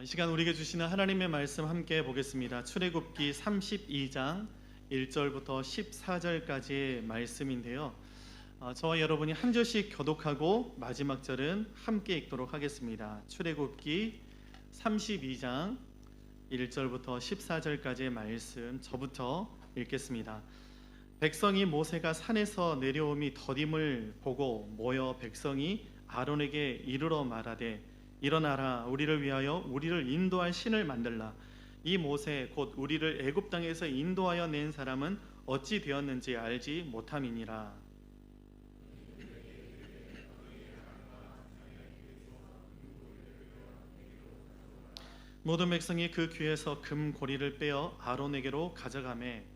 이 시간 우리에게 주시는 하나님의 말씀 함께 보겠습니다. 출애굽기 32장 1절부터 14절까지의 말씀인데요. 저와 여러분이 한 절씩 교독하고 마지막 절은 함께 읽도록 하겠습니다. 출애굽기 32장 1절부터 14절까지의 말씀 저부터 읽겠습니다. 백성이 모세가 산에서 내려옴이 더딤을 보고 모여 백성이 아론에게 이르러 말하되 일어나라, 우리를 위하여 우리를 인도할 신을 만들라. 이 모세 곧 우리를 애굽 땅에서 인도하여 낸 사람은 어찌 되었는지 알지 못함이니라. 모든 백성이 그 귀에서 금 고리를 빼어 아론에게로 가져가매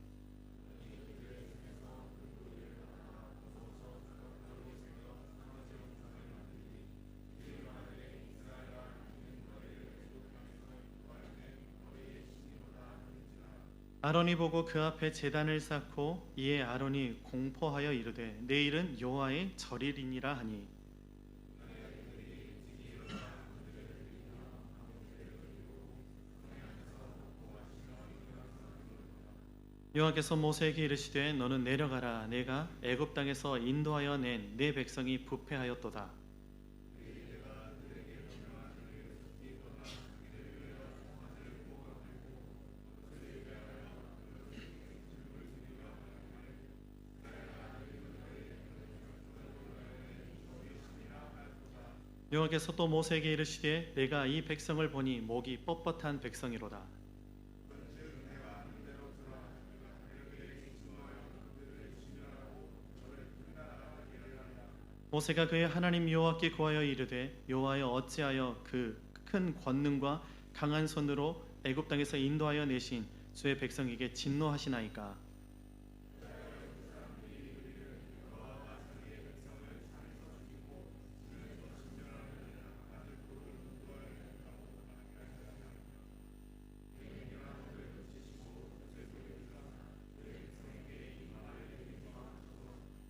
아론이 보고 그 앞에 제단을 쌓고 이에 아론이 공포하여 이르되 내일은 여호와의 절일이니라 하니 여호와께서 모세에게 이르시되 너는 내려가라. 내가 애굽 땅에서 인도하여 낸 내 백성이 부패하였도다. 여호와께서 또 모세에게 이르시되 내가 이 백성을 보니 목이 뻣뻣한 백성이로다. 모세가 그의 하나님 여호와께 구하여 이르되 여호와여 어찌하여 그 큰 권능과 강한 손으로 애굽 땅에서 인도하여 내신 주의 백성에게 진노하시나이까.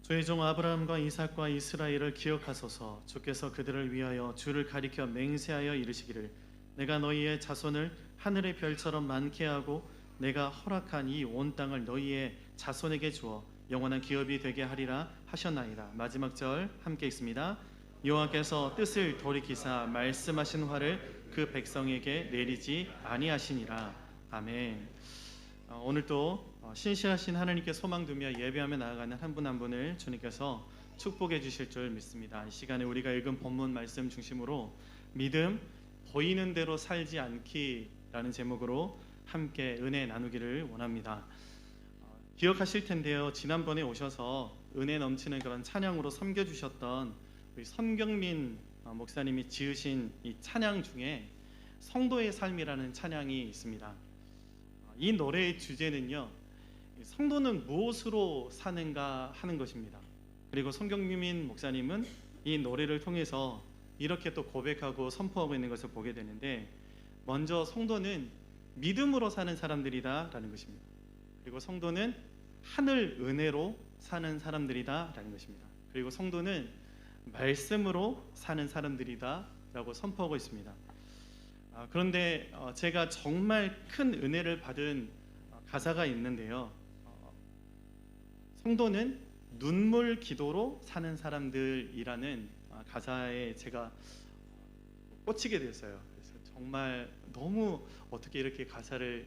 주의 종 아브라함과 이삭과 이스라엘을 기억하소서. 주께서 그들을 위하여 주를 가리켜 맹세하여 이르시기를 내가 너희의 자손을 하늘의 별처럼 많게 하고 내가 허락한 이 온 땅을 너희의 자손에게 주어 영원한 기업이 되게 하리라 하셨나이다. 마지막 절 함께 읽습니다. 여호와께서 뜻을 돌이키사 말씀하신 화를 그 백성에게 내리지 아니하시니라. 아멘. 오늘도 신실하신 하나님께 소망 두며 예배하며 나아가는 한 분 한 분을 주님께서 축복해 주실 줄 믿습니다. 이 시간에 우리가 읽은 본문 말씀 중심으로 믿음 보이는 대로 살지 않기라는 제목으로 함께 은혜 나누기를 원합니다. 기억하실 텐데요. 지난번에 오셔서 은혜 넘치는 그런 찬양으로 섬겨주셨던 우리 선경민 목사님이 지으신 이 찬양 중에 성도의 삶이라는 찬양이 있습니다. 이 노래의 주제는요, 성도는 무엇으로 사는가 하는 것입니다. 그리고 성경민 목사님은 이 노래를 통해서 이렇게 또 고백하고 선포하고 있는 것을 보게 되는데, 먼저 성도는 믿음으로 사는 사람들이다 라는 것입니다. 그리고 성도는 하늘 은혜로 사는 사람들이다 라는 것입니다. 그리고 성도는 말씀으로 사는 사람들이다 라고 선포하고 있습니다. 그런데 제가 정말 큰 은혜를 받은 가사가 있는데요. 성도는 눈물 기도로 사는 사람들이라는 가사에 제가 꽂히게 됐어요. 그래서 정말 너무 어떻게 이렇게 가사를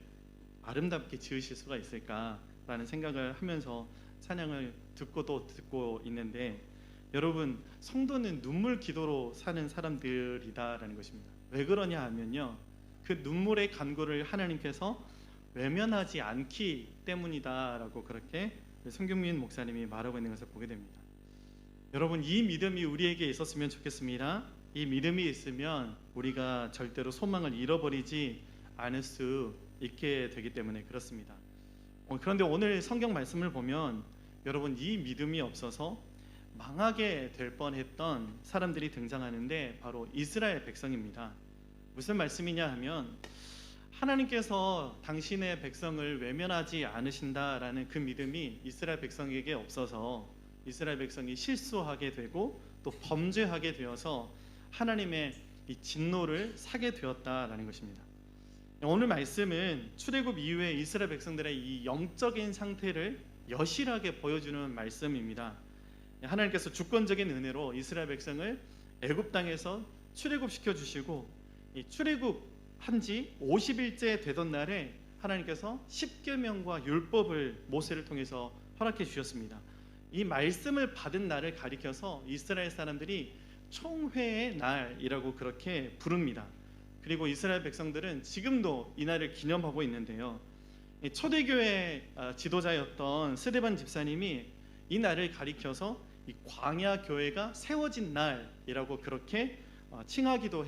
아름답게 지으실 수가 있을까라는 생각을 하면서 찬양을 듣고 또 듣고 있는데, 여러분, 성도는 눈물 기도로 사는 사람들이다라는 것입니다. 왜 그러냐 하면요, 그 눈물의 간구를 하나님께서 외면하지 않기 때문이다라고 그렇게 성경민 목사님이 말하고 있는 것을 보게 됩니다. 여러분, 이 믿음이 우리에게 있었으면 좋겠습니다. 이 믿음이 있으면 우리가 절대로 소망을 잃어버리지 않을 수 있게 되기 때문에 그렇습니다. 그런데 오늘 성경 말씀을 보면 여러분, 이 믿음이 없어서 망하게 될 뻔했던 사람들이 등장하는데 바로 이스라엘 백성입니다. 무슨 말씀이냐 하면 하나님께서 당신의 백성을 외면하지 않으신다라는 그 믿음이 이스라엘 백성에게 없어서 이스라엘 백성이 실수하게 되고 또 범죄하게 되어서 하나님의 이 진노를 사게 되었다라는 것입니다. 오늘 말씀은 출애굽 이후에 이스라엘 백성들의 이 영적인 상태를 여실하게 보여주는 말씀입니다. 하나님께서 주권적인 은혜로 이스라엘 백성을 애굽 땅에서 출애굽시켜 주시고, 이 출애굽한 지 50일째 되던 날에 하나님께서 십계명과 율법을 모세를 통해서 허락해 주셨습니다. 이 말씀을 받은 날을 가리켜서 이스라엘 사람들이 총회의 날이라고 그렇게 부릅니다. 그리고 이스라엘 백성들은 지금도 이 날을 기념하고 있는데요, 초대교회 지도자였던 스데반 집사님이 이 날을 가리켜서 이 광야 교회가 세워진 날이라고 그렇게 칭하기도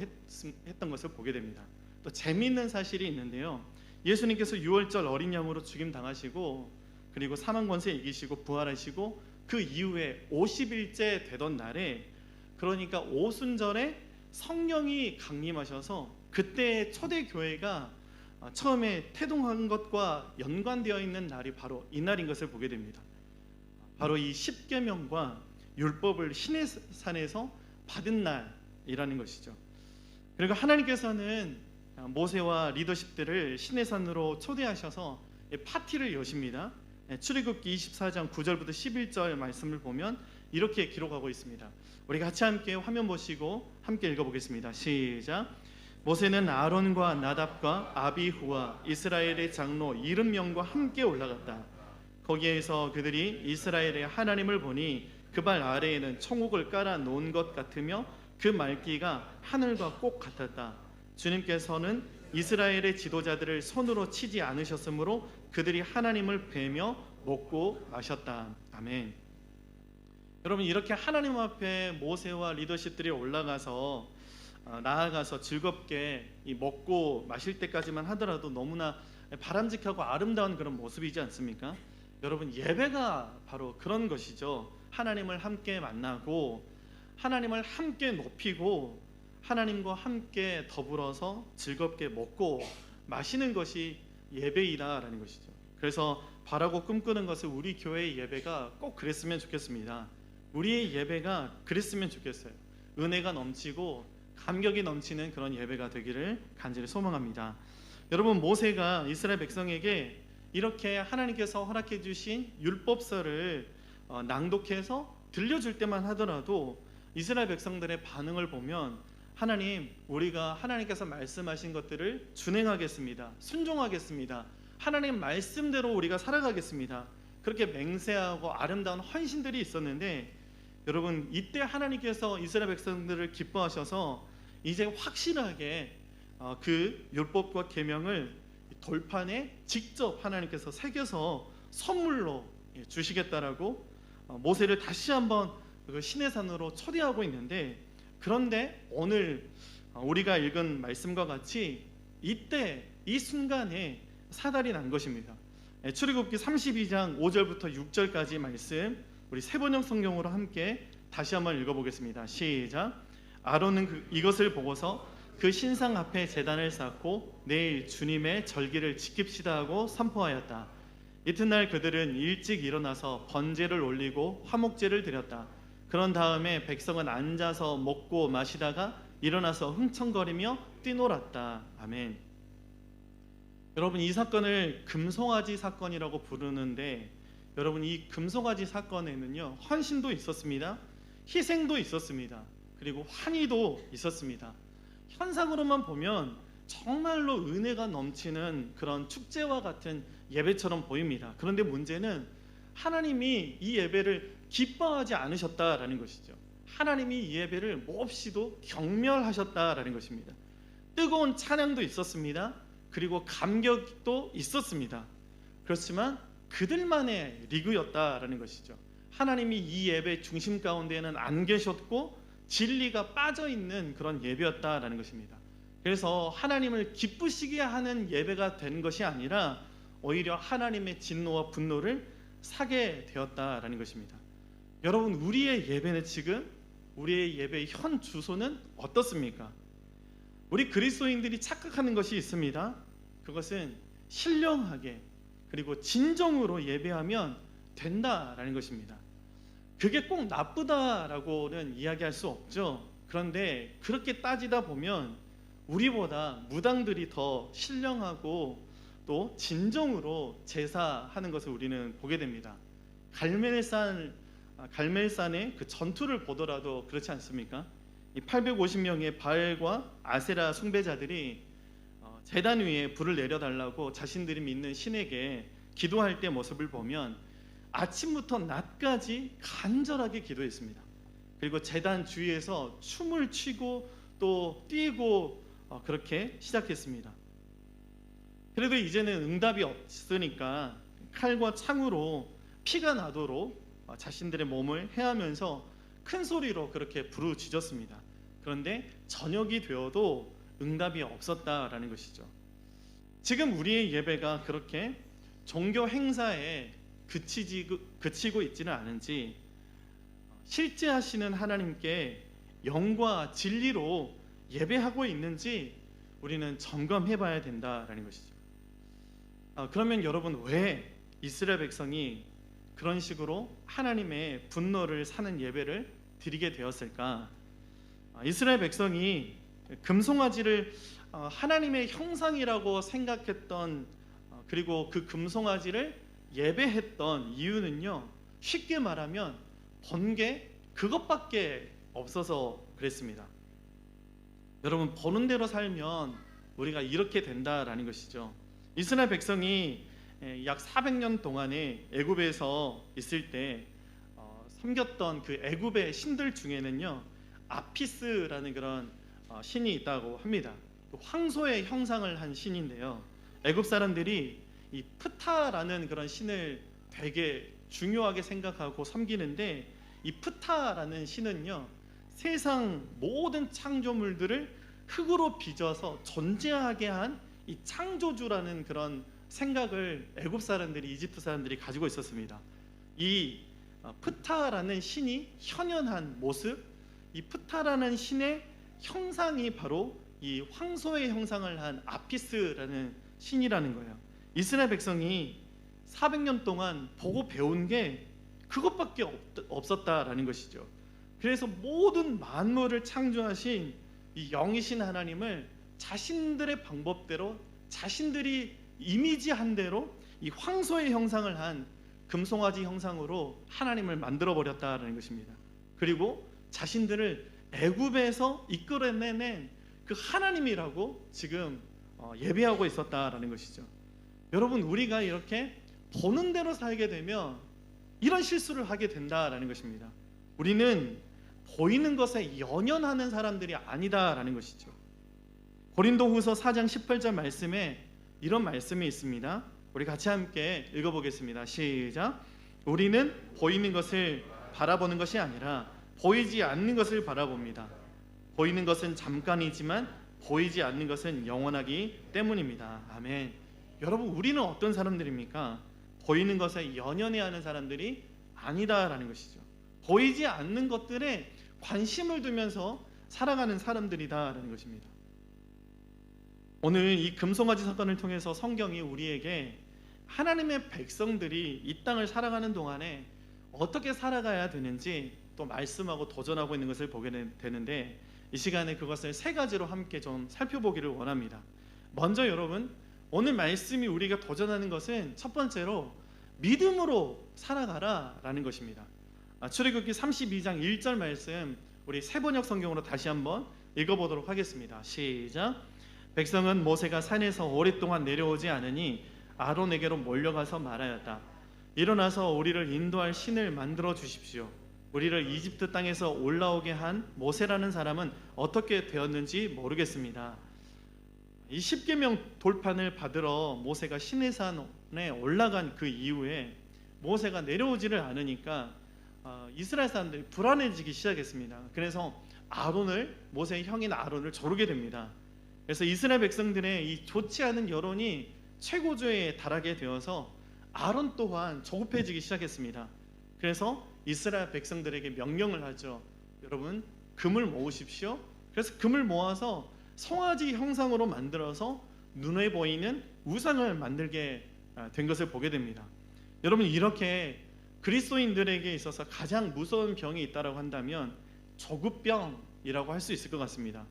했던 것을 보게 됩니다. 또 재미있는 사실이 있는데요, 예수님께서 6월절 어린 양으로 죽임 당하시고 그리고 사망 권세 이기시고 부활하시고 그 이후에 50일째 되던 날에, 그러니까 오순절에 성령이 강림하셔서 그때 초대교회가 처음에 태동한 것과 연관되어 있는 날이 바로 이 날인 것을 보게 됩니다. 바로 이 십계명과 율법을 시내산에서 받은 날이라는 것이죠. 그리고 하나님께서는 모세와 리더십들을 시내산으로 초대하셔서 파티를 여십니다. 출애굽기 24장 9절부터 11절 말씀을 보면 이렇게 기록하고 있습니다. 우리 같이 함께 화면 보시고 함께 읽어보겠습니다. 시작. 모세는 아론과 나답과 아비후와 이스라엘의 장로 70명과 함께 올라갔다. 거기에서 그들이 이스라엘의 하나님을 보니 그 발 아래에는 청옥을 깔아 놓은 것 같으며 그 말기가 하늘과 꼭 같았다. 주님께서는 이스라엘의 지도자들을 손으로 치지 않으셨으므로 그들이 하나님을 뵈며 먹고 마셨다. 아멘. 여러분, 이렇게 하나님 앞에 모세와 리더십들이 올라가서 나아가서 즐겁게 이 먹고 마실 때까지만 하더라도 너무나 바람직하고 아름다운 그런 모습이지 않습니까? 여러분, 예배가 바로 그런 것이죠. 하나님을 함께 만나고 하나님을 함께 높이고 하나님과 함께 더불어서 즐겁게 먹고 마시는 것이 예배이다라는 것이죠. 그래서 바라고 꿈꾸는 것은 우리 교회의 예배가 꼭 그랬으면 좋겠습니다. 우리의 예배가 그랬으면 좋겠어요. 은혜가 넘치고 감격이 넘치는 그런 예배가 되기를 간절히 소망합니다. 여러분, 모세가 이스라엘 백성에게 이렇게 하나님께서 허락해 주신 율법서를 낭독해서 들려줄 때만 하더라도 이스라엘 백성들의 반응을 보면, 하나님, 우리가 하나님께서 말씀하신 것들을 준행하겠습니다. 순종하겠습니다. 하나님 말씀대로 우리가 살아가겠습니다. 그렇게 맹세하고 아름다운 헌신들이 있었는데, 여러분, 이때 하나님께서 이스라엘 백성들을 기뻐하셔서 이제 확실하게 그 율법과 계명을 돌판에 직접 하나님께서 새겨서 선물로 주시겠다라고 모세를 다시 한번 그 시내산으로 초대하고 있는데, 그런데 오늘 우리가 읽은 말씀과 같이 이때 이 순간에 사달이 난 것입니다. 출애굽기 32장 5절부터 6절까지 말씀 우리 세번역 성경으로 함께 다시 한번 읽어보겠습니다. 시작. 아론은 이것을 보고서 그 신상 앞에 제단을 쌓고 내일 주님의 절기를 지킵시다 하고 선포하였다. 이튿날 그들은 일찍 일어나서 번제를 올리고 화목제를 드렸다. 그런 다음에 백성은 앉아서 먹고 마시다가 일어나서 흥청거리며 뛰놀았다. 아멘. 여러분, 이 사건을 금송아지 사건이라고 부르는데, 여러분, 이 금송아지 사건에는요, 헌신도 있었습니다. 희생도 있었습니다. 그리고 환희도 있었습니다. 현상으로만 보면 정말로 은혜가 넘치는 그런 축제와 같은 예배처럼 보입니다. 그런데 문제는 하나님이 이 예배를 기뻐하지 않으셨다라는 것이죠. 하나님이 이 예배를 몹시도 경멸하셨다라는 것입니다. 뜨거운 찬양도 있었습니다. 그리고 감격도 있었습니다. 그렇지만 그들만의 리그였다라는 것이죠. 하나님이 이 예배 중심 가운데에는 안 계셨고 진리가 빠져있는 그런 예배였다라는 것입니다. 그래서 하나님을 기쁘시게 하는 예배가 된 것이 아니라 오히려 하나님의 진노와 분노를 사게 되었다라는 것입니다. 여러분, 우리의 예배는 지금, 우리의 예배의 현 주소는 어떻습니까? 우리 그리스도인들이 착각하는 것이 있습니다. 그것은 신령하게 그리고 진정으로 예배하면 된다라는 것입니다. 그게 꼭 나쁘다라고는 이야기할 수 없죠. 그런데 그렇게 따지다 보면 우리보다 무당들이 더 신령하고 또 진정으로 제사하는 것을 우리는 보게 됩니다. 갈멜산의 그 전투를 보더라도 그렇지 않습니까? 이 850명의 바알과 아세라 숭배자들이 제단 위에 불을 내려달라고 자신들이 믿는 신에게 기도할 때 모습을 보면 아침부터 낮까지 간절하게 기도했습니다. 그리고 제단 주위에서 춤을 추고 또 뛰고 그렇게 시작했습니다. 그래도 이제는 응답이 없으니까 칼과 창으로 피가 나도록 자신들의 몸을 해하면서 큰 소리로 그렇게 부르짖었습니다. 그런데 저녁이 되어도 응답이 없었다라는 것이죠. 지금 우리의 예배가 그렇게 종교 행사에 그치고 있지는 않은지 실제 하시는 하나님께 영과 진리로 예배하고 있는지 우리는 점검해 봐야 된다라는 것이죠. 그러면 여러분, 왜 이스라엘 백성이 그런 식으로 하나님의 분노를 사는 예배를 드리게 되었을까? 이스라엘 백성이 금송아지를 하나님의 형상이라고 생각했던, 그리고 그 금송아지를 예배했던 이유는요, 쉽게 말하면 본 게 그것밖에 없어서 그랬습니다. 여러분, 보는 대로 살면 우리가 이렇게 된다라는 것이죠. 이스라엘 백성이 약 400년 동안에 애굽에서 있을 때 섬겼던 그 애굽의 신들 중에는요, 아피스라는 그런 신이 있다고 합니다. 황소의 형상을 한 신인데요, 애굽 사람들이 이 프타라는 그런 신을 되게 중요하게 생각하고 섬기는데, 이 프타라는 신은요, 세상 모든 창조물들을 흙으로 빚어서 존재하게 한 이 창조주라는 그런 생각을 애굽 사람들이, 이집트 사람들이 가지고 있었습니다. 이 프타라는 신이 현현한 모습, 이 프타라는 신의 형상이 바로 이 황소의 형상을 한 아피스라는 신이라는 거예요. 이스라엘 백성이 400년 동안 보고 배운 게 그것밖에 없었다라는 것이죠. 그래서 모든 만물을 창조하신 이 영이신 하나님을 자신들의 방법대로, 자신들이 이미지한 대로 이 황소의 형상을 한 금송아지 형상으로 하나님을 만들어 버렸다라는 것입니다. 그리고 자신들을 애굽에서 이끌어내는 그 하나님이라고 지금 예배하고 있었다라는 것이죠. 여러분, 우리가 이렇게 보는 대로 살게 되면 이런 실수를 하게 된다라는 것입니다. 우리는 보이는 것에 연연하는 사람들이 아니다라는 것이죠. 고린도후서 4장 18절 말씀에 이런 말씀이 있습니다. 우리 같이 함께 읽어보겠습니다. 시작. 우리는 보이는 것을 바라보는 것이 아니라 보이지 않는 것을 바라봅니다. 보이는 것은 잠깐이지만 보이지 않는 것은 영원하기 때문입니다. 아멘. 여러분, 우리는 어떤 사람들입니까? 보이는 것에 연연해하는 사람들이 아니다라는 것이죠. 보이지 않는 것들에 관심을 두면서 살아가는 사람들이다라는 것입니다. 오늘 이 금송아지 사건을 통해서 성경이 우리에게 하나님의 백성들이 이 땅을 살아가는 동안에 어떻게 살아가야 되는지 또 말씀하고 도전하고 있는 것을 보게 되는데, 이 시간에 그것을 세 가지로 함께 좀 살펴보기를 원합니다. 먼저 여러분, 오늘 말씀이 우리가 도전하는 것은 첫 번째로 믿음으로 살아가라 라는 것입니다. 출애굽기 32장 1절 말씀 우리 세번역 성경으로 다시 한번 읽어보도록 하겠습니다. 시작. 백성은 모세가 산에서 오랫동안 내려오지 않으니 아론에게로 몰려가서 말하였다. 일어나서 우리를 인도할 신을 만들어 주십시오. 우리를 이집트 땅에서 올라오게 한 모세라는 사람은 어떻게 되었는지 모르겠습니다. 이 십계명 돌판을 받으러 모세가 시내산에 올라간 그 이후에 모세가 내려오지를 않으니까 이스라엘 사람들이 불안해지기 시작했습니다. 그래서 모세의 형인 아론을 조르게 됩니다. 그래서 이스라엘 백성들의 이 좋지 않은 여론이 최고조에 달하게 되어서 아론 또한 조급해지기 시작했습니다. 그래서 이스라엘 백성들에게 명령을 하죠. 여러분, 금을 모으십시오. 그래서 금을 모아서 송아지 형상으로 만들어서 눈에 보이는 우상을 만들게 된 것을 보게 됩니다. 여러분, 이렇게 그리스도인들에게 있어서 가장 무서운 병이 있다고 한다면 조급병, 증거이라고 할 수 있을 것 같습니다.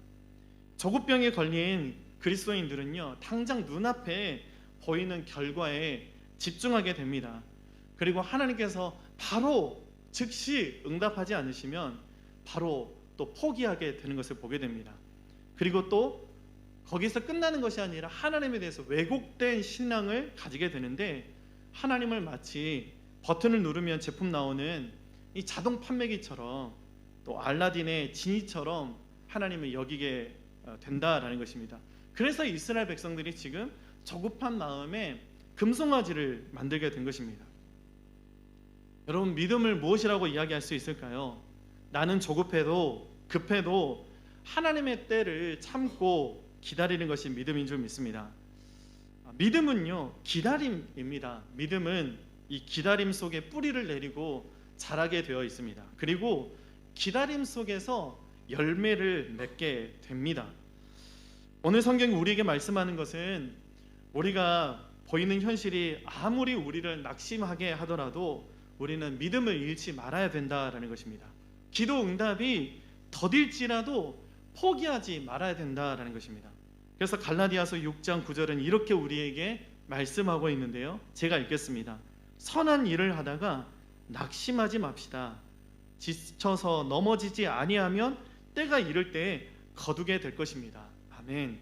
조급병에 걸린 그리스도인들은요, 당장 눈앞에 보이는 결과에 집중하게 됩니다. 그리고 하나님께서 바로 즉시 응답하지 않으시면 바로 또 포기하게 되는 것을 보게 됩니다. 그리고 또 거기서 끝나는 것이 아니라 하나님에 대해서 왜곡된 신앙을 가지게 되는데, 하나님을 마치 버튼을 누르면 제품 나오는 이 자동 판매기처럼, 또 알라딘의 지니처럼 하나님을 여기게 된다라는 것입니다. 그래서 이스라엘 백성들이 지금 조급한 마음에 금송아지를 만들게 된 것입니다. 여러분, 믿음을 무엇이라고 이야기할 수 있을까요? 나는 조급해도 급해도 하나님의 때를 참고 기다리는 것이 믿음인 줄 믿습니다. 믿음은요, 기다림입니다. 믿음은 이 기다림 속에 뿌리를 내리고 자라게 되어 있습니다. 그리고 기다림 속에서 열매를 맺게 됩니다. 오늘 성경이 우리에게 말씀하는 것은, 우리가 보이는 현실이 아무리 우리를 낙심하게 하더라도 우리는 믿음을 잃지 말아야 된다라는 것입니다. 기도 응답이 더딜지라도 포기하지 말아야 된다라는 것입니다. 그래서 갈라디아서 6장 9절은 이렇게 우리에게 말씀하고 있는데요, 제가 읽겠습니다. 선한 일을 하다가 낙심하지 맙시다. 지쳐서 넘어지지 아니하면 때가 이를 때에 거두게 될 것입니다. 아멘.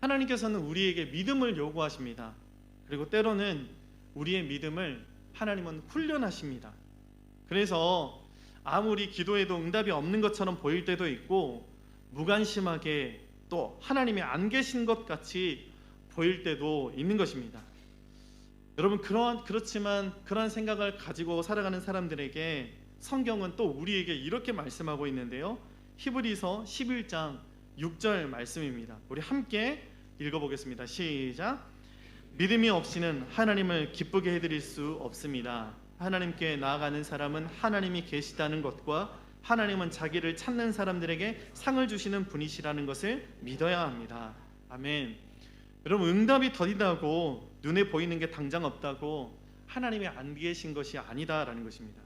하나님께서는 우리에게 믿음을 요구하십니다. 그리고 때로는 우리의 믿음을 하나님은 훈련하십니다. 그래서 아무리 기도해도 응답이 없는 것처럼 보일 때도 있고, 무관심하게 또 하나님이 안 계신 것 같이 보일 때도 있는 것입니다. 여러분, 그렇지만 그러한 생각을 가지고 살아가는 사람들에게 성경은 또 우리에게 이렇게 말씀하고 있는데요, 히브리서 11장 6절 말씀입니다. 우리 함께 읽어보겠습니다. 시작. 믿음이 없이는 하나님을 기쁘게 해드릴 수 없습니다. 하나님께 나아가는 사람은 하나님이 계시다는 것과 하나님은 자기를 찾는 사람들에게 상을 주시는 분이시라는 것을 믿어야 합니다. 아멘. 여러분, 응답이 더디다고 눈에 보이는 게 당장 없다고 하나님이 안 계신 것이 아니다라는 것입니다.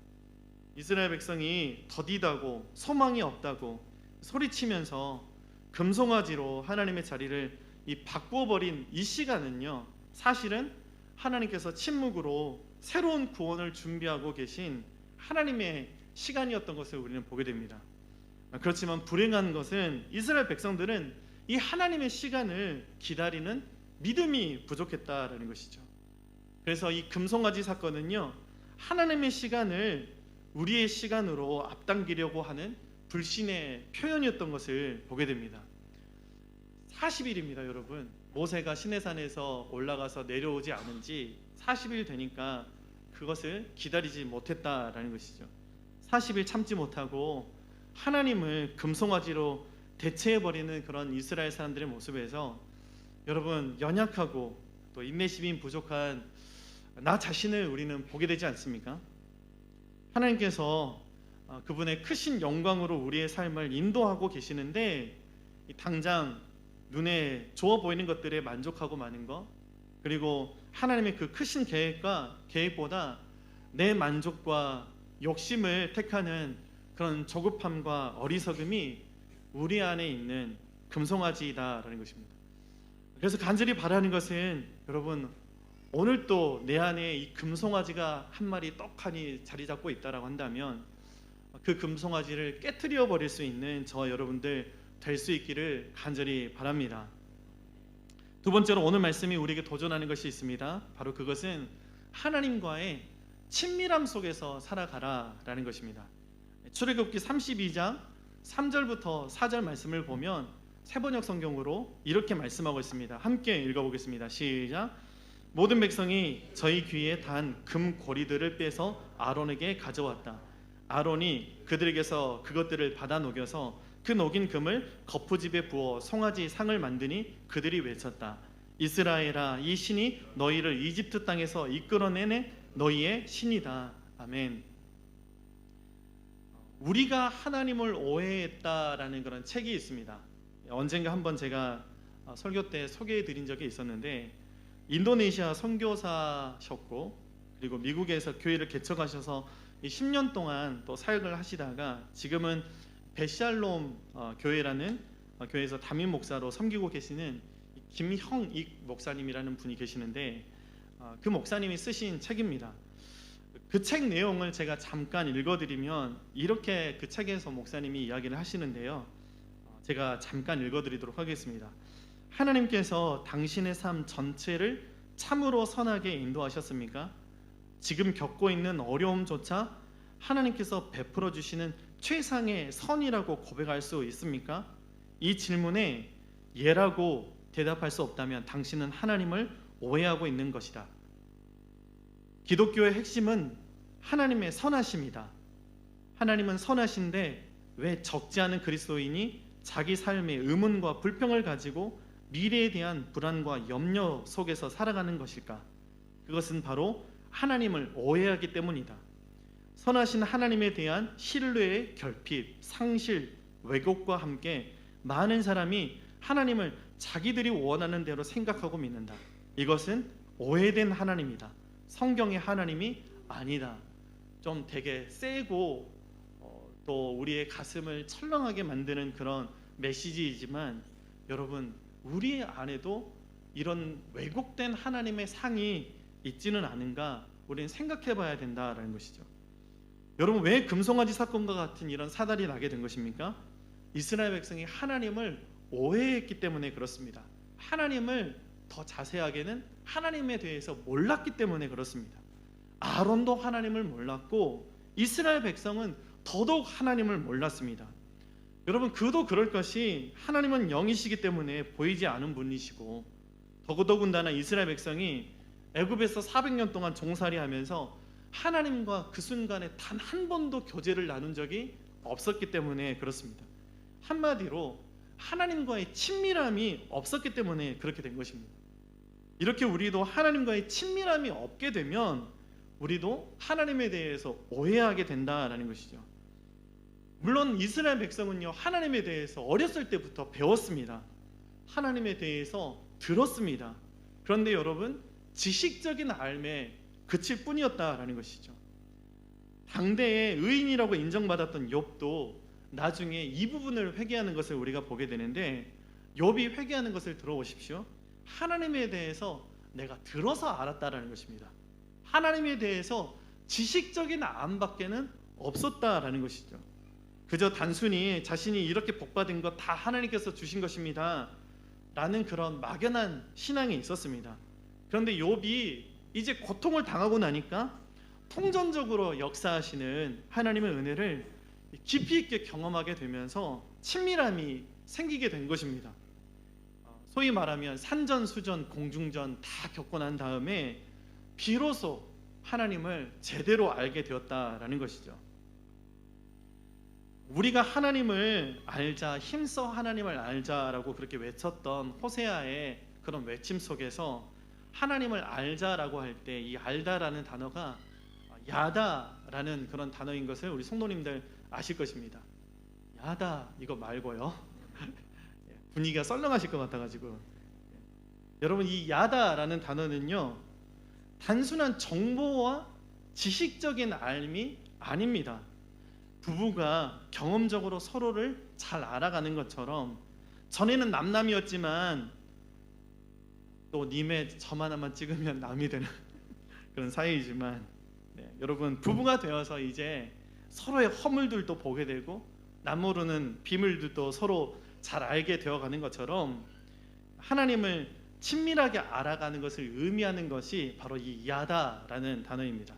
이스라엘 백성이 더디다고 소망이 없다고 소리치면서 금송아지로 하나님의 자리를 바꾸어버린 이 시간은요, 사실은 하나님께서 침묵으로 새로운 구원을 준비하고 계신 하나님의 시간이었던 것을 우리는 보게 됩니다. 그렇지만 불행한 것은 이스라엘 백성들은 이 하나님의 시간을 기다리는 믿음이 부족했다라는 것이죠. 그래서 이 금송아지 사건은요, 하나님의 시간을 우리의 시간으로 앞당기려고 하는 불신의 표현이었던 것을 보게 됩니다. 40일입니다, 여러분. 모세가 시내산에서 올라가서 내려오지 않은 지 40일 되니까 그것을 기다리지 못했다라는 것이죠. 40일 참지 못하고 하나님을 금송아지로 대체해버리는 그런 이스라엘 사람들의 모습에서, 여러분, 연약하고 또 인내심이 부족한 나 자신을 우리는 보게 되지 않습니까? 하나님께서 그분의 크신 영광으로 우리의 삶을 인도하고 계시는데, 당장 눈에 좋아 보이는 것들에 만족하고 마는 것, 그리고 하나님의 그 크신 계획보다 내 만족과 욕심을 택하는 그런 조급함과 어리석음이 우리 안에 있는 금송아지이다라는 것입니다. 그래서 간절히 바라는 것은, 여러분, 오늘 또 내 안에 이 금송아지가 한 마리 떡하니 자리 잡고 있다라고 한다면 그 금송아지를 깨트려 버릴 수 있는 저 여러분들 될 수 있기를 간절히 바랍니다. 두 번째로 오늘 말씀이 우리에게 도전하는 것이 있습니다. 바로 그것은 하나님과의 친밀함 속에서 살아가라라는 것입니다. 출애굽기 32장 3절부터 4절 말씀을 보면 세번역 성경으로 이렇게 말씀하고 있습니다. 함께 읽어보겠습니다. 시작. 모든 백성이 저희 귀에 단 금 고리들을 빼서 아론에게 가져왔다. 아론이 그들에게서 그것들을 받아 녹여서 그 녹인 금을 거푸집에 부어 송아지 상을 만드니 그들이 외쳤다. 이스라엘아, 이 신이 너희를 이집트 땅에서 이끌어내네 너희의 신이다. 아멘. 우리가 하나님을 오해했다라는 그런 책이 있습니다. 언젠가 한번 제가 설교 때 소개해 드린 적이 있었는데, 인도네시아 선교사셨고 그리고 미국에서 교회를 개척하셔서 10년 동안 또 사역을 하시다가 지금은 베샬롬 교회라는 교회에서 담임 목사로 섬기고 계시는 김형익 목사님이라는 분이 계시는데 그 목사님이 쓰신 책입니다. 그 책 내용을 제가 잠깐 읽어드리면 이렇게 그 책에서 목사님이 이야기를 하시는데요. 제가 잠깐 읽어드리도록 하겠습니다. 하나님께서 당신의 삶 전체를 참으로 선하게 인도하셨습니까? 지금 겪고 있는 어려움조차 하나님께서 베풀어 주시는 최상의 선이라고 고백할 수 있습니까? 이 질문에 예라고 대답할 수 없다면 당신은 하나님을 오해하고 있는 것이다. 기독교의 핵심은 하나님의 선하심이다. 하나님은 선하신데 왜 적지 않은 그리스도인이 자기 삶의 의문과 불평을 가지고 미래에 대한 불안과 염려 속에서 살아가는 것일까? 그것은 바로 하나님을 오해하기 때문이다. 선하신 하나님에 대한 신뢰의 결핍, 상실, 왜곡과 함께 많은 사람이 하나님을 자기들이 원하는 대로 생각하고 믿는다. 이것은 오해된 하나님이다. 성경의 하나님이 아니다. 좀 되게 세고 또 우리의 가슴을 철렁하게 만드는 그런 메시지이지만 여러분, 우리 안에도 이런 왜곡된 하나님의 상이 있지는 않은가 우리는 생각해 봐야 된다라는 것이죠. 여러분, 왜 금송아지 사건과 같은 이런 사달이 나게 된 것입니까? 이스라엘 백성이 하나님을 오해했기 때문에 그렇습니다. 하나님을 더 자세하게는 하나님에 대해서 몰랐기 때문에 그렇습니다. 아론도 하나님을 몰랐고 이스라엘 백성은 더더욱 하나님을 몰랐습니다. 여러분, 그도 그럴 것이 하나님은 영이시기 때문에 보이지 않은 분이시고 더더군다나 이스라엘 백성이 애굽에서 400년 동안 종살이하면서 하나님과 그 순간에 단 한 번도 교제를 나눈 적이 없었기 때문에 그렇습니다. 한마디로 하나님과의 친밀함이 없었기 때문에 그렇게 된 것입니다. 이렇게 우리도 하나님과의 친밀함이 없게 되면 우리도 하나님에 대해서 오해하게 된다라는 것이죠. 물론 이스라엘 백성은요, 하나님에 대해서 어렸을 때부터 배웠습니다. 하나님에 대해서 들었습니다. 그런데 여러분, 지식적인 알매 그칠 뿐이었다라는 것이죠. 당대의 의인이라고 인정받았던 욥도 나중에 이 부분을 회개하는 것을 우리가 보게 되는데, 욥이 회개하는 것을 들어보십시오. 하나님에 대해서 내가 들어서 알았다라는 것입니다. 하나님에 대해서 지식적인 암밖에는 없었다라는 것이죠. 그저 단순히 자신이 이렇게 복받은 것 다 하나님께서 주신 것입니다 라는 그런 막연한 신앙이 있었습니다. 그런데 욥이 이제 고통을 당하고 나니까 통전적으로 역사하시는 하나님의 은혜를 깊이 있게 경험하게 되면서 친밀함이 생기게 된 것입니다. 소위 말하면 산전수전 공중전 다 겪고 난 다음에 비로소 하나님을 제대로 알게 되었다라는 것이죠. 우리가 하나님을 알자, 힘써 하나님을 알자라고 그렇게 외쳤던 호세아의 그런 외침 속에서 하나님을 알자라고 할 때 이 알다라는 단어가 야다라는 그런 단어인 것을 우리 성도님들 아실 것입니다. 야다 이거 말고요. 분위기가 썰렁하실 것 같아가지고 여러분, 이 야다라는 단어는요, 단순한 정보와 지식적인 알미 아닙니다. 부부가 경험적으로 서로를 잘 알아가는 것처럼 전에는 남남이었지만 또 님의 점 하나만 찍으면 남이 되는 그런 사이이지만 여러분, 부부가 되어서 이제 서로의 허물들도 보게 되고 남모르는 비밀들도 서로 잘 알게 되어가는 것처럼 하나님을 친밀하게 알아가는 것을 의미하는 것이 바로 이 야다라는 단어입니다.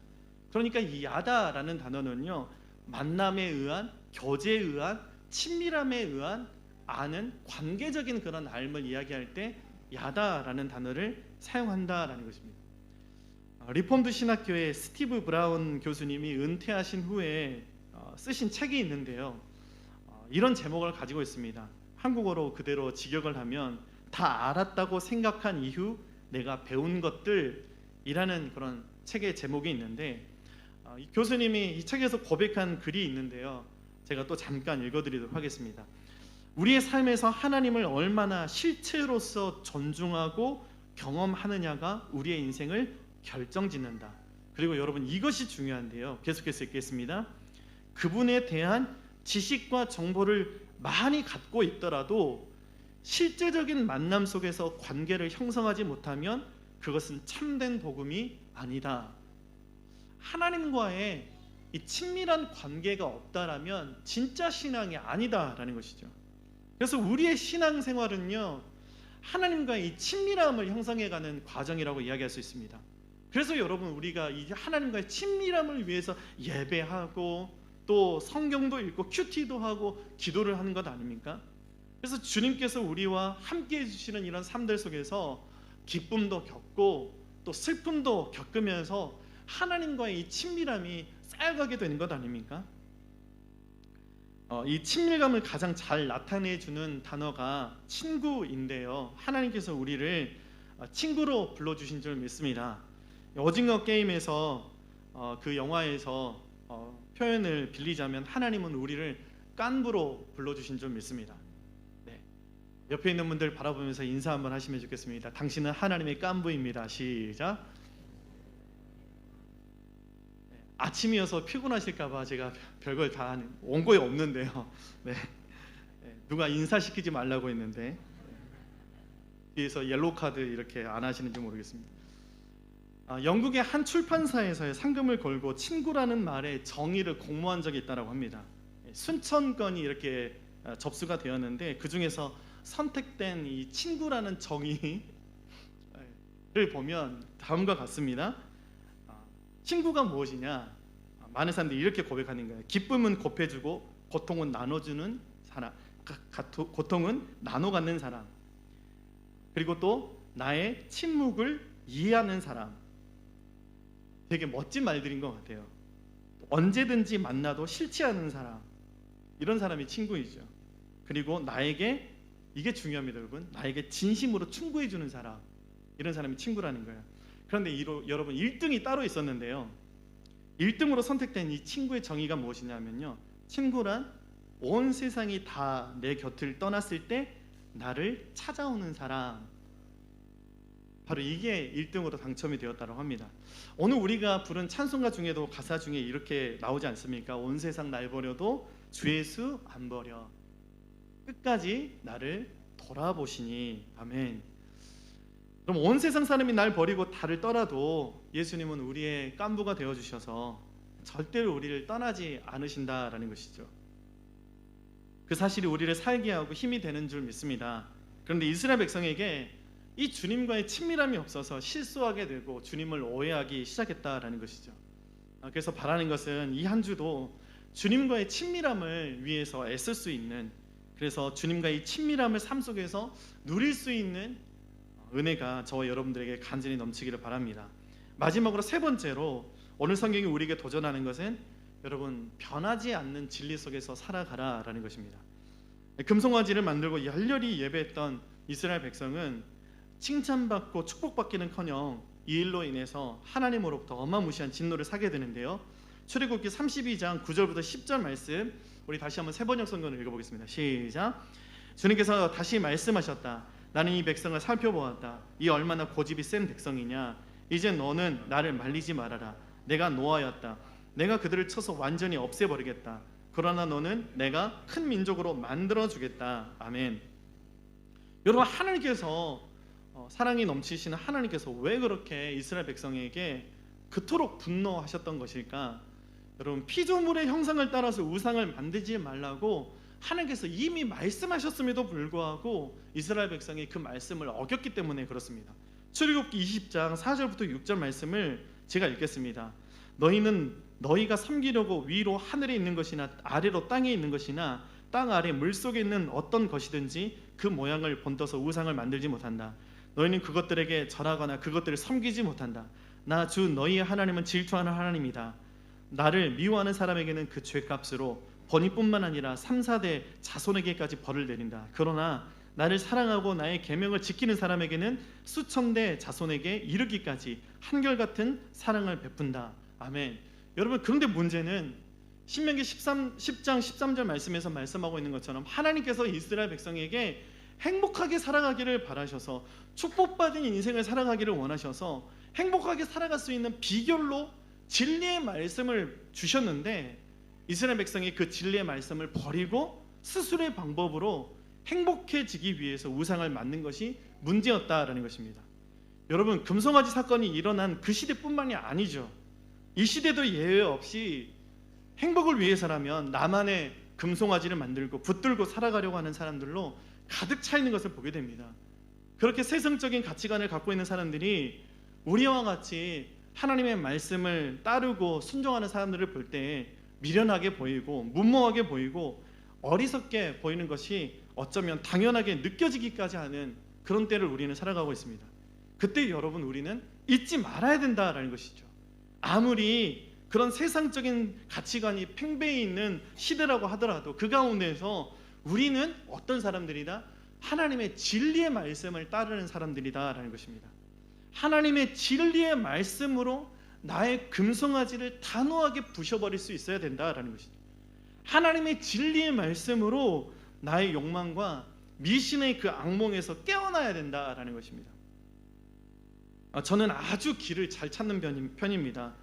그러니까 이 야다라는 단어는요, 만남에 의한, 교제에 의한, 친밀함에 의한 아는 관계적인 그런 알을 이야기할 때 야다라는 단어를 사용한다라는 것입니다. 리폼드 신학교의 스티브 브라운 교수님이 은퇴하신 후에 쓰신 책이 있는데요, 이런 제목을 가지고 있습니다. 한국어로 그대로 직역을 하면 다 알았다고 생각한 이후 내가 배운 것들이라는 그런 책의 제목이 있는데, 이 교수님이 이 책에서 고백한 글이 있는데요, 제가 또 잠깐 읽어드리도록 하겠습니다. 우리의 삶에서 하나님을 얼마나 실체로서 존중하고 경험하느냐가 우리의 인생을 결정짓는다. 그리고 여러분, 이것이 중요한데요, 계속해서 읽겠습니다. 그분에 대한 지식과 정보를 많이 갖고 있더라도 실제적인 만남 속에서 관계를 형성하지 못하면 그것은 참된 복음이 아니다. 하나님과의 이 친밀한 관계가 없다라면 진짜 신앙이 아니다라는 것이죠. 그래서 우리의 신앙생활은요, 하나님과의 이 친밀함을 형성해가는 과정이라고 이야기할 수 있습니다. 그래서 여러분, 우리가 이 하나님과의 친밀함을 위해서 예배하고 또 성경도 읽고 큐티도 하고 기도를 하는 것 아닙니까? 그래서 주님께서 우리와 함께 해주시는 이런 삶들 속에서 기쁨도 겪고 또 슬픔도 겪으면서 하나님과의 이 친밀함이 쌓여가게 되는 것 아닙니까? 이 친밀감을 가장 잘 나타내주는 단어가 친구인데요, 하나님께서 우리를 친구로 불러주신 줄 믿습니다. 오징어 게임에서 그 영화에서 표현을 빌리자면 하나님은 우리를 깐부로 불러주신 줄 믿습니다. 네. 옆에 있는 분들 바라보면서 인사 한번 하시면 좋겠습니다. 당신은 하나님의 깐부입니다. 시작. 네. 아침이어서 피곤하실까봐 제가 별걸 다 원고에 없는데요. 네. 네. 누가 인사시키지 말라고 했는데 뒤에서 옐로우 카드 이렇게 안 하시는지 모르겠습니다. 영국의 한 출판사에서 상금을 걸고 친구라는 말의 정의를 공모한 적이 있다고 합니다. 수천 건이 이렇게 접수가 되었는데 그 중에서 선택된 이 친구라는 정의를 보면 다음과 같습니다. 친구가 무엇이냐? 많은 사람들이 이렇게 고백하는 거예요. 기쁨은 곱해주고 고통은 나눠주는 사람, 고통은 나눠 갖는 사람, 그리고 또 나의 침묵을 이해하는 사람. 되게 멋진 말들인 것 같아요. 언제든지 만나도 싫지 않은 사람, 이런 사람이 친구이죠. 그리고 나에게, 이게 중요합니다 여러분, 나에게 진심으로 충고해 주는 사람, 이런 사람이 친구라는 거예요. 그런데 여러분, 1등이 따로 있었는데요, 1등으로 선택된 이 친구의 정의가 무엇이냐면요, 친구란 온 세상이 다 내 곁을 떠났을 때 나를 찾아오는 사람, 바로 이게 1등으로 당첨이 되었다고 합니다. 오늘 우리가 부른 찬송가 중에도 가사 중에 이렇게 나오지 않습니까? 온 세상 날 버려도 주 예수 안 버려, 끝까지 나를 돌아보시니. 아멘. 그럼 온 세상 사람이 날 버리고 나를 떠나도 예수님은 우리의 깐부가 되어주셔서 절대로 우리를 떠나지 않으신다라는 것이죠. 그 사실이 우리를 살게 하고 힘이 되는 줄 믿습니다. 그런데 이스라엘 백성에게 이 주님과의 친밀함이 없어서 실수하게 되고 주님을 오해하기 시작했다라는 것이죠. 그래서 바라는 것은 이 한 주도 주님과의 친밀함을 위해서 애쓸 수 있는, 그래서 주님과의 친밀함을 삶 속에서 누릴 수 있는 은혜가 저와 여러분들에게 간절히 넘치기를 바랍니다. 마지막으로 세 번째로 오늘 성경이 우리에게 도전하는 것은 여러분, 변하지 않는 진리 속에서 살아가라라는 것입니다. 금송아지를 만들고 열렬히 예배했던 이스라엘 백성은 칭찬받고 축복받기는커녕 이 일로 인해서 하나님으로부터 어마무시한 진노를 사게 되는데요, 출애굽기 32장 9절부터 10절 말씀, 우리 다시 한번 세번역 성경을 읽어보겠습니다. 시작. 주님께서 다시 말씀하셨다. 나는 이 백성을 살펴보았다. 이 얼마나 고집이 센 백성이냐. 이제 너는 나를 말리지 말아라. 내가 노하였다. 내가 그들을 쳐서 완전히 없애버리겠다. 그러나 너는 내가 큰 민족으로 만들어주겠다. 아멘. 여러분, 하나님께서 사랑이 넘치시는 하나님께서 왜 그렇게 이스라엘 백성에게 그토록 분노하셨던 것일까? 여러분, 피조물의 형상을 따라서 우상을 만들지 말라고 하나님께서 이미 말씀하셨음에도 불구하고 이스라엘 백성이 그 말씀을 어겼기 때문에 그렇습니다. 출애굽기 20장 4절부터 6절 말씀을 제가 읽겠습니다. 너희는 너희가 섬기려고 위로 하늘에 있는 것이나 아래로 땅에 있는 것이나 땅 아래 물속에 있는 어떤 것이든지 그 모양을 본떠서 우상을 만들지 못한다. 너희는 그것들에게 절하거나 그것들을 섬기지 못한다. 나 주 너희의 하나님은 질투하는 하나님이다. 나를 미워하는 사람에게는 그 죄값으로 번이뿐만 아니라 3, 4대 자손에게까지 벌을 내린다. 그러나 나를 사랑하고 나의 계명을 지키는 사람에게는 수천 대 자손에게 이르기까지 한결같은 사랑을 베푼다. 아멘. 여러분, 그런데 문제는 신명기 10장 13절 말씀에서 말씀하고 있는 것처럼 하나님께서 이스라엘 백성에게 행복하게 살아가기를 바라셔서 축복받은 인생을 살아가기를 원하셔서 행복하게 살아갈 수 있는 비결로 진리의 말씀을 주셨는데 이스라엘 백성이 그 진리의 말씀을 버리고 스스로의 방법으로 행복해지기 위해서 우상을 만든 것이 문제였다라는 것입니다. 여러분, 금송아지 사건이 일어난 그 시대뿐만이 아니죠. 이 시대도 예외 없이 행복을 위해서라면 나만의 금송아지를 만들고 붙들고 살아가려고 하는 사람들로 가득 차 있는 것을 보게 됩니다. 그렇게 세상적인 가치관을 갖고 있는 사람들이 우리와 같이 하나님의 말씀을 따르고 순종하는 사람들을 볼 때 미련하게 보이고 무모하게 보이고 어리석게 보이는 것이 어쩌면 당연하게 느껴지기까지 하는 그런 때를 우리는 살아가고 있습니다. 그때 여러분, 우리는 잊지 말아야 된다라는 것이죠. 아무리 그런 세상적인 가치관이 팽배해 있는 시대라고 하더라도 그 가운데서 우리는 어떤 사람들이다? 하나님의 진리의 말씀을 따르는 사람들이다라는 것입니다. 하나님의 진리의 말씀으로 나의 금송아지를 단호하게 부셔버릴 수 있어야 된다라는 것이죠. 하나님의 진리의 말씀으로 나의 욕망과 미신의 그 악몽에서 깨어나야 된다라는 것입니다. 저는 아주 길을 잘 찾는 편입니다.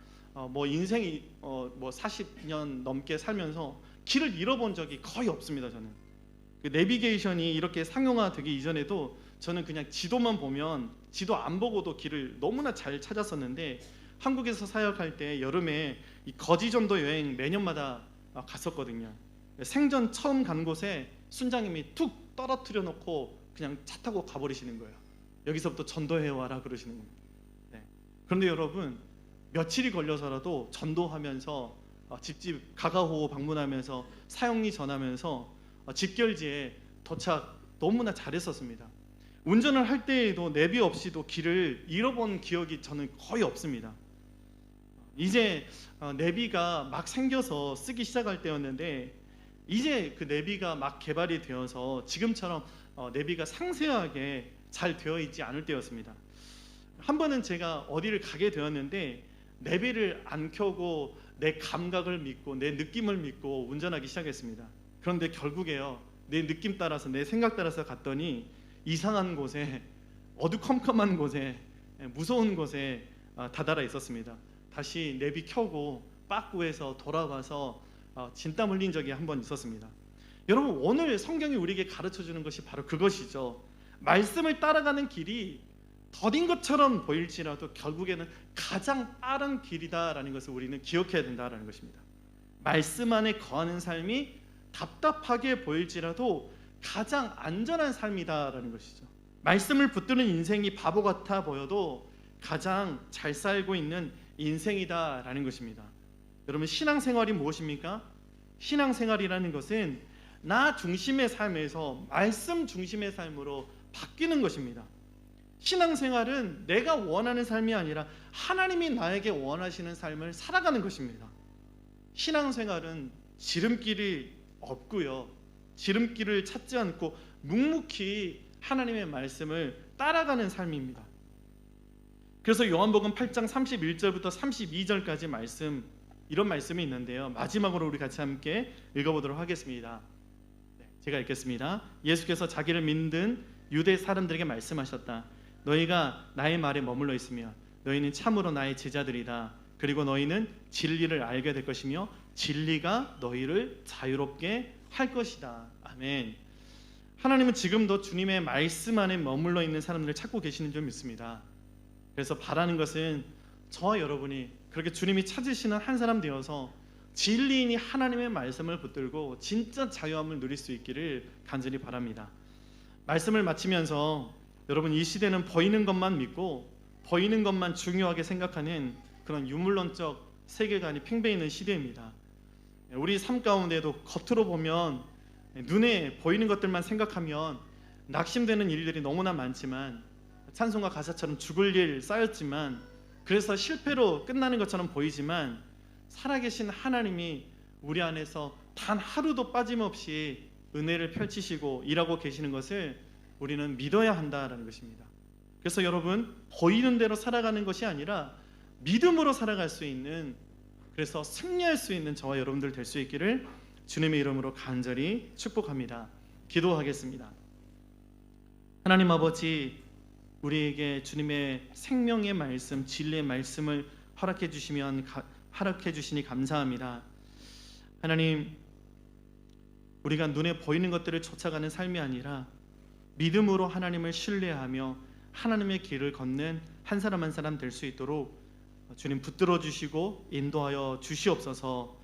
인생이 40년 넘게 살면서 길을 잃어본 적이 거의 없습니다. 저는 그 내비게이션이 이렇게 상용화되기 이전에도 저는 그냥 지도만 보면 지도 안 보고도 길을 너무나 잘 찾았었는데, 한국에서 사역할 때 여름에 이 거지전도 여행 매년마다 갔었거든요. 생전 처음 간 곳에 순장님이 툭 떨어뜨려 놓고 그냥 차 타고 가버리시는 거예요. 여기서부터 전도해 와라 그러시는 겁니다. 그런데 여러분, 며칠이 걸려서라도 전도하면서 집집 가가호호 방문하면서 사형리 전하면서 집결지에 도착 너무나 잘했었습니다. 운전을 할 때에도 내비 없이도 길을 잃어본 기억이 저는 거의 없습니다. 이제 내비가 막 생겨서 쓰기 시작할 때였는데, 이제 그 내비가 막 개발이 되어서 지금처럼 내비가 상세하게 잘 되어 있지 않을 때였습니다. 한 번은 제가 어디를 가게 되었는데 내비를 안 켜고 내 감각을 믿고 내 느낌을 믿고 운전하기 시작했습니다. 그런데 결국에요, 내 느낌 따라서 내 생각 따라서 갔더니 이상한 곳에, 어두컴컴한 곳에, 무서운 곳에 다다라 있었습니다. 다시 내비 켜고 빠꾸에서 돌아와서 진땀 흘린 적이 한 번 있었습니다. 여러분, 오늘 성경이 우리에게 가르쳐주는 것이 바로 그것이죠. 말씀을 따라가는 길이 더딘 것처럼 보일지라도 결국에는 가장 빠른 길이다라는 것을 우리는 기억해야 된다라는 것입니다. 말씀 안에 거하는 삶이 답답하게 보일지라도 가장 안전한 삶이다라는 것이죠. 말씀을 붙드는 인생이 바보 같아 보여도 가장 잘 살고 있는 인생이다라는 것입니다. 여러분, 신앙생활이 무엇입니까? 신앙생활이라는 것은 나 중심의 삶에서 말씀 중심의 삶으로 바뀌는 것입니다. 신앙생활은 내가 원하는 삶이 아니라 하나님이 나에게 원하시는 삶을 살아가는 것입니다. 신앙생활은 지름길이 없고요, 지름길을 찾지 않고 묵묵히 하나님의 말씀을 따라가는 삶입니다. 그래서 요한복음 8장 31절부터 32절까지 말씀, 이런 말씀이 있는데요, 마지막으로 우리 같이 함께 읽어보도록 하겠습니다. 제가 읽겠습니다. 예수께서 자기를 믿는 유대 사람들에게 말씀하셨다. 너희가 나의 말에 머물러 있으며 너희는 참으로 나의 제자들이다. 그리고 너희는 진리를 알게 될 것이며 진리가 너희를 자유롭게 할 것이다. 아멘. 하나님은 지금도 주님의 말씀 안에 머물러 있는 사람들을 찾고 계시는 줄 믿습니다. 그래서 바라는 것은 저와 여러분이 그렇게 주님이 찾으시는 한 사람 되어서 진리인이 하나님의 말씀을 붙들고 진짜 자유함을 누릴 수 있기를 간절히 바랍니다. 말씀을 마치면서 여러분, 이 시대는 보이는 것만 믿고 보이는 것만 중요하게 생각하는 그런 유물론적 세계관이 팽배해 있는 시대입니다. 우리 삶 가운데도 겉으로 보면 눈에 보이는 것들만 생각하면 낙심되는 일들이 너무나 많지만, 찬송가 가사처럼 죽을 일 쌓였지만, 그래서 실패로 끝나는 것처럼 보이지만, 살아계신 하나님이 우리 안에서 단 하루도 빠짐없이 은혜를 펼치시고 일하고 계시는 것을 우리는 믿어야 한다라는 것입니다. 그래서 여러분, 보이는 대로 살아가는 것이 아니라 믿음으로 살아갈 수 있는, 그래서 승리할 수 있는 저와 여러분들 될 수 있기를 주님의 이름으로 간절히 축복합니다. 기도하겠습니다. 하나님 아버지, 우리에게 주님의 생명의 말씀, 진리의 말씀을 허락해 주시니 감사합니다. 하나님, 우리가 눈에 보이는 것들을 쫓아가는 삶이 아니라 믿음으로 하나님을 신뢰하며 하나님의 길을 걷는 한 사람 한 사람 될 수 있도록 주님 붙들어 주시고 인도하여 주시옵소서.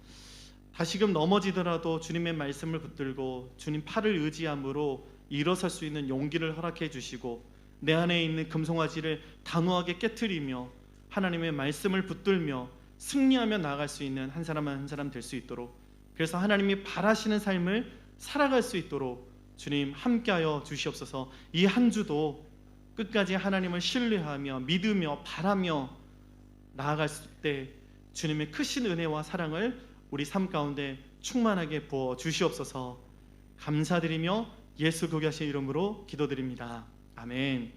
다시금 넘어지더라도 주님의 말씀을 붙들고 주님 팔을 의지함으로 일어설 수 있는 용기를 허락해 주시고, 내 안에 있는 금송아지를 단호하게 깨트리며 하나님의 말씀을 붙들며 승리하며 나아갈 수 있는 한 사람 한 사람 될 수 있도록, 그래서 하나님이 바라시는 삶을 살아갈 수 있도록 주님 함께하여 주시옵소서. 이 한 주도 끝까지 하나님을 신뢰하며 믿으며 바라며 나아갈 때 주님의 크신 은혜와 사랑을 우리 삶 가운데 충만하게 부어 주시옵소서. 감사드리며 예수 교교하신 이름으로 기도드립니다. 아멘.